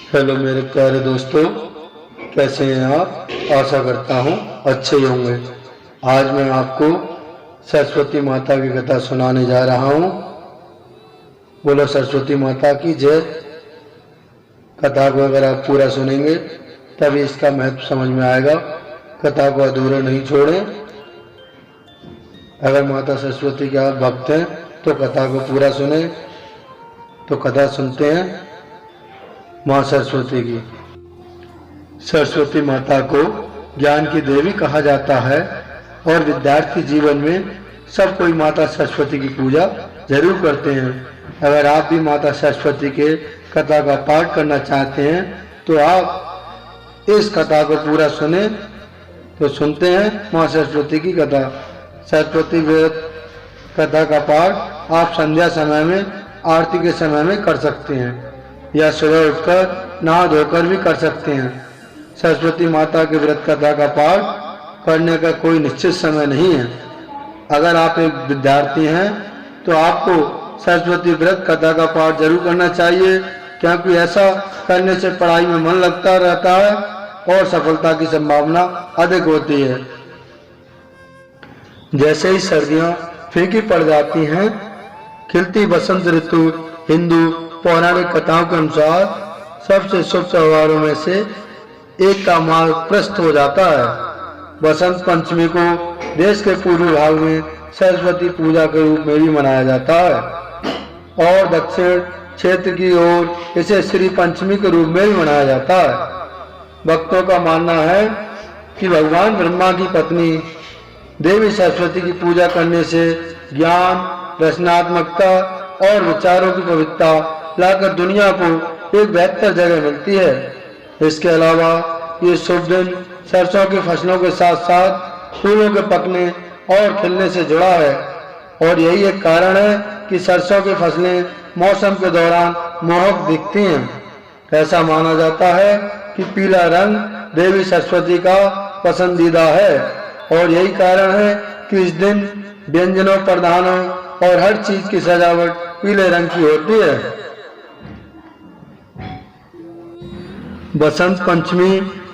Hello मेरे प्यारे दोस्तों, कैसे हैं आप। आशा करता हूँ अच्छे ही होंगे। आज मैं आपको सरस्वती माता की कथा सुनाने जा रहा हूँ। बोलो सरस्वती माता की जय। कथा को अगर आप पूरा सुनेंगे तभी इसका महत्व समझ में आएगा। कथा को अधूरा नहीं छोड़ें। अगर माता सरस्वती के आप भक्त हैं तो कथा को पूरा सुने। तो कथा सुनते हैं माँ सरस्वती की। सरस्वती माता को ज्ञान की देवी कहा जाता है और विद्यार्थी जीवन में सब कोई माता सरस्वती की पूजा जरूर करते हैं। अगर आप भी माता सरस्वती के कथा का पाठ करना चाहते हैं तो आप इस कथा को पूरा सुने। तो सुनते हैं माँ सरस्वती की कथा। सरस्वती व्रत कथा का पाठ आप संध्या समय में, आरती के समय में कर सकते हैं या सुबह उठकर नहा धोकर भी कर सकते हैं। सरस्वती माता के व्रत कथा का पाठ करने का कोई निश्चित समय नहीं है। अगर आप एक विद्यार्थी हैं तो आपको सरस्वती व्रत कथा का पाठ जरूर करना चाहिए, क्योंकि ऐसा करने से पढ़ाई में मन लगता रहता है और सफलता की संभावना अधिक होती है। जैसे ही सर्दियां फीकी पड़ जाती हैं, खिलती बसंत ऋतु हिंदू पौराणिक कथाओं के अनुसार सबसे शुभ त्योहारों में से एक का मार्ग प्रशस्त हो जाता है। बसंत पंचमी को देश के पूर्वी भाग में सरस्वती पूजा के रूप में भी मनाया जाता है और दक्षिण क्षेत्र की ओर इसे श्री पंचमी के रूप में भी मनाया जाता है। भक्तों का मानना है कि भगवान ब्रह्मा की पत्नी देवी सरस्वती की पूजा करने से ज्ञान, रचनात्मकता और विचारों की पवित्रता लाकर दुनिया को एक बेहतर जगह मिलती है। इसके अलावा ये शुभ दिन सरसों की फसलों के साथ साथ फूलों के पकने और खिलने से जुड़ा है और यही एक कारण है कि सरसों की फसलें मौसम के दौरान मोहक दिखती हैं। ऐसा माना जाता है कि पीला रंग देवी सरस्वती का पसंदीदा है और यही कारण है कि इस दिन व्यंजनों, प्रधानों और हर चीज की सजावट पीले रंग की होती है। बसंत पंचमी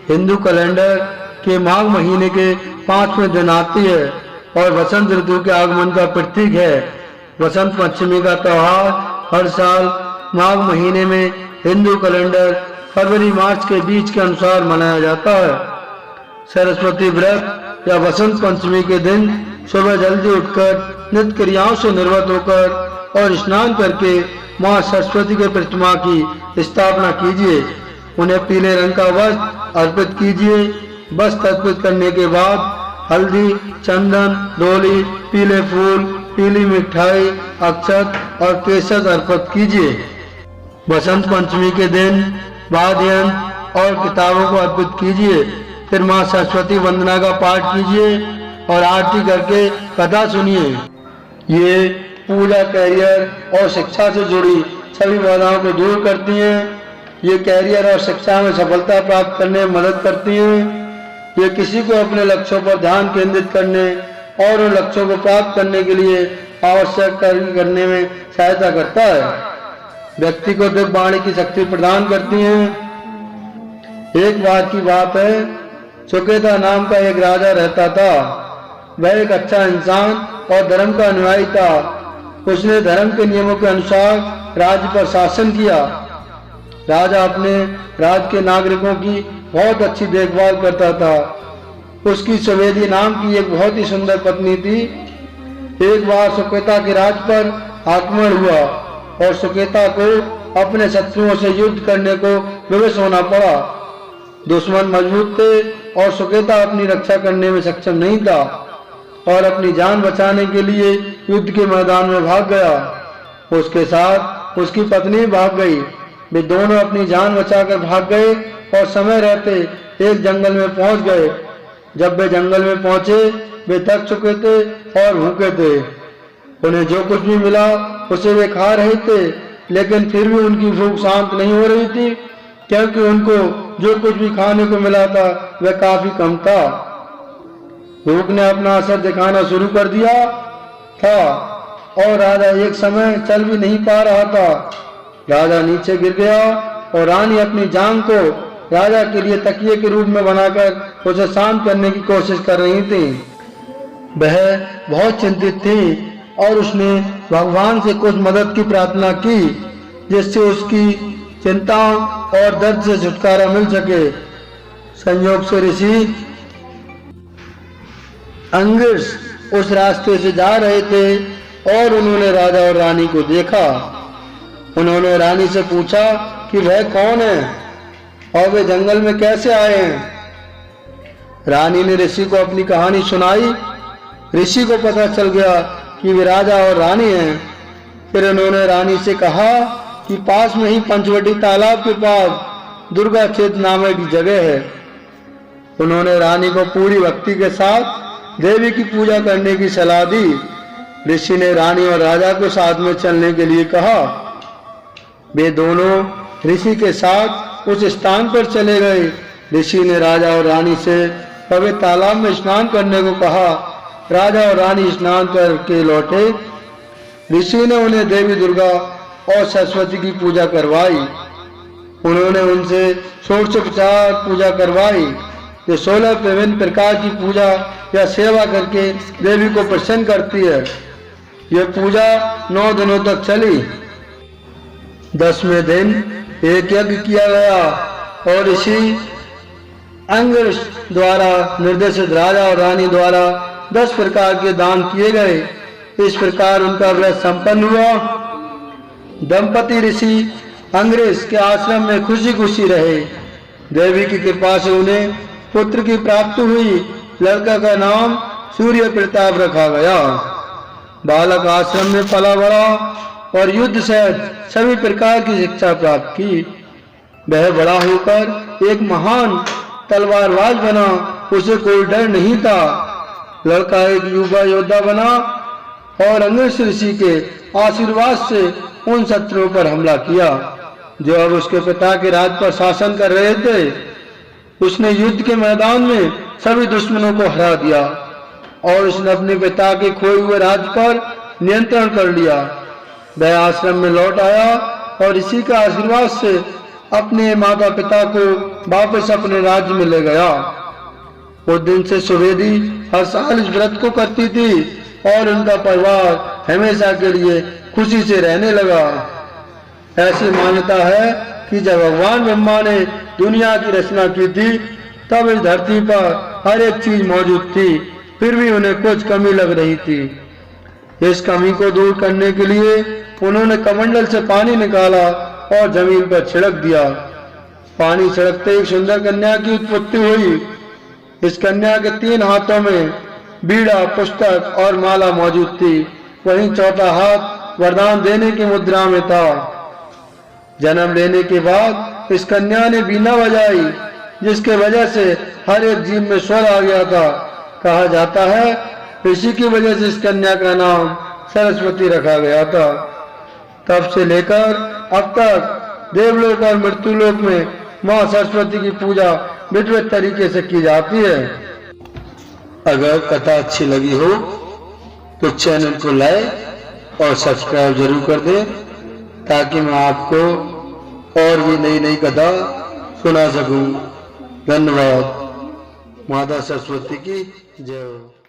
हिंदू कैलेंडर के माघ महीने के 5वें दिन आती है और बसंत ऋतु के आगमन का प्रतीक है। बसंत पंचमी का त्योहार हर साल माघ महीने में हिंदू कैलेंडर फरवरी-मार्च के बीच के अनुसार मनाया जाता है। सरस्वती व्रत या बसंत पंचमी के दिन सुबह जल्दी उठकर नित्य क्रियाओं से निवृत्त होकर और स्नान करके माँ सरस्वती के प्रतिमा की स्थापना कीजिए। उन्हें पीले रंग का वस्त्र अर्पित कीजिए। वस्त्र अर्पित करने के बाद हल्दी, चंदन, डोली, पीले फूल, पीली मिठाई, अक्षत और केसर अर्पित कीजिए। बसंत पंचमी के दिन वाद्य यंत्र और किताबों को अर्पित कीजिए। फिर माँ सरस्वती वंदना का पाठ कीजिए और आरती करके कथा सुनिए। ये पूजा, करियर और शिक्षा से जुड़ी सभी बाधाओं को दूर करती हैं। ये करियर और शिक्षा में सफलता प्राप्त करने में मदद करती हैं। ये किसी को अपने लक्ष्यों पर ध्यान केंद्रित करने और उन लक्ष्यों को प्राप्त करने के लिए आवश्यक कार्य करने में सहायता करता है। व्यक्ति को दिव्य वाणी की शक्ति प्रदान करती हैं। एक बार की बात है, सुकेता नाम का एक राजा रहता था। वह एक अच्छा इंसान और धर्म का अनुयायी था। उसने धर्म के नियमों के अनुसार राज्य पर शासन किया। राजा अपने राज्य के नागरिकों की बहुत अच्छी देखभाल करता था। उसकी सुवेदी नाम की एक बहुत ही सुंदर पत्नी थी। एक बार सुकेता के राज्य पर आक्रमण हुआ और सुकेता को अपने शत्रुओं से युद्ध करने को विवश होना पड़ा। दुश्मन मजबूत थे और सुकेता अपनी रक्षा करने में सक्षम नहीं था और अपनी जान बचाने के लिए युद्ध के मैदान में भाग गया। उसके साथ उसकी पत्नी भाग गई। वे दोनों अपनी जान बचाकर भाग गए और समय रहते एक जंगल में पहुंच गए। जब वे जंगल में पहुंचे, वे थक चुके थे और भूखे थे। उन्हें जो कुछ भी मिला उसे वे खा रहे थे, लेकिन फिर भी उनकी भूख शांत नहीं हो रही थी, क्योंकि उनको जो कुछ भी खाने को मिला था वह काफी कम था। भूख ने अपना असर दिखाना शुरू कर दिया था और राजा एक समय चल भी नहीं पा रहा था। राजा नीचे गिर गया और रानी अपनी जान को राजा के लिए तकिए के रूप में बनाकर उसे शांत करने की कोशिश कर रही थी। वह बहुत चिंतित थी और उसने भगवान से कुछ मदद की प्रार्थना की जिससे उसकी चिंताओं और दर्द से छुटकारा मिल सके। संयोग से ऋषि अंगिरस उस रास्ते से जा रहे थे और उन्होंने राजा और रानी को देखा। उन्होंने रानी से पूछा कि वह कौन है और वे जंगल में कैसे आए हैं। रानी ने ऋषि को अपनी कहानी सुनाई। ऋषि को पता चल गया कि वे राजा और रानी हैं। फिर उन्होंने रानी से कहा कि पास में ही पंचवटी तालाब के पास दुर्गा क्षेत्र नामक की जगह है। उन्होंने रानी को पूरी भक्ति के साथ देवी की पूजा करने की सलाह दी। ऋषि ने रानी और राजा को साथ में चलने के लिए कहा। वे दोनों ऋषि के साथ उस स्थान पर चले गए। ऋषि ने राजा और रानी से पवित्र तालाब में स्नान करने को कहा। राजा और रानी स्नान करके लौटे। ऋषि ने उन्हें देवी दुर्गा और सरस्वती की पूजा करवाई। उन्होंने उनसे षोडशोपचार पूजा करवाई जो 16 विभिन्न प्रकार की पूजा या सेवा करके देवी को प्रसन्न करती है। यह पूजा 9 दिनों तक चली। 10वें दिन एक यज्ञ किया गया और ऋषि अंगिरस द्वारा निर्देशित राजा और रानी द्वारा 10 प्रकार के दान किए गए। इस प्रकार उनका व्रत संपन्न हुआ। दंपति ऋषि अंगिरस के आश्रम में खुशी खुशी रहे। देवी की कृपा से उन्हें पुत्र की प्राप्ति हुई। लड़का का नाम सूर्य प्रताप रखा गया। बालक आश्रम में पला बड़ा और युद्ध सहित सभी प्रकार की शिक्षा प्राप्त की। वह बड़ा होकर एक महान तलवारबाज बना। उसे कोई डर नहीं था। लड़का एक युवा योद्धा बना और अंगिरस ऋषि के आशीर्वाद से उन शत्रुओं पर हमला किया जो अब उसके पिता के राज पर शासन कर रहे थे। उसने युद्ध के मैदान में सभी दुश्मनों को हरा दिया और उसने अपने पिता के खोए हुए राज्य पर नियंत्रण कर लिया। वह आश्रम में लौट आया और इसी के आशीर्वाद से अपने माता पिता को वापस अपने राज्य में ले गया। उस दिन से सुवेदी हर साल इस व्रत को करती थी और उनका परिवार हमेशा के लिए खुशी से रहने लगा। ऐसी मान्यता है कि जब भगवान ब्रह्मा ने दुनिया की रचना की थी तब इस धरती पर हर एक चीज मौजूद थी, फिर भी उन्हें कुछ कमी लग रही थी। इस कमी को दूर करने के लिए उन्होंने कमंडल से पानी निकाला और जमीन पर छिड़क दिया। पानी छिड़कते एक सुंदर कन्या की उत्पत्ति हुई। इस कन्या के 3 हाथों में बीड़ा, पुस्तक और माला मौजूद थी। वहीं चौथा हाथ वरदान देने की मुद्रा में था। जन्म लेने के बाद इस कन्या ने बीना बजाई जिसके वजह से हर एक जीव में स्वर आ गया था। कहा जाता है ऋषि की वजह से इस कन्या का नाम सरस्वती रखा गया था। तब से लेकर अब तक देवलोक और मृत्युलोक में मां सरस्वती की पूजा विधिवत तरीके से की जाती है। अगर कथा अच्छी लगी हो तो चैनल को लाइक और सब्सक्राइब जरूर कर दें ताकि मैं आपको और भी नई नई कथा सुना सकूं। धन्यवाद। माता सरस्वती की जय हो।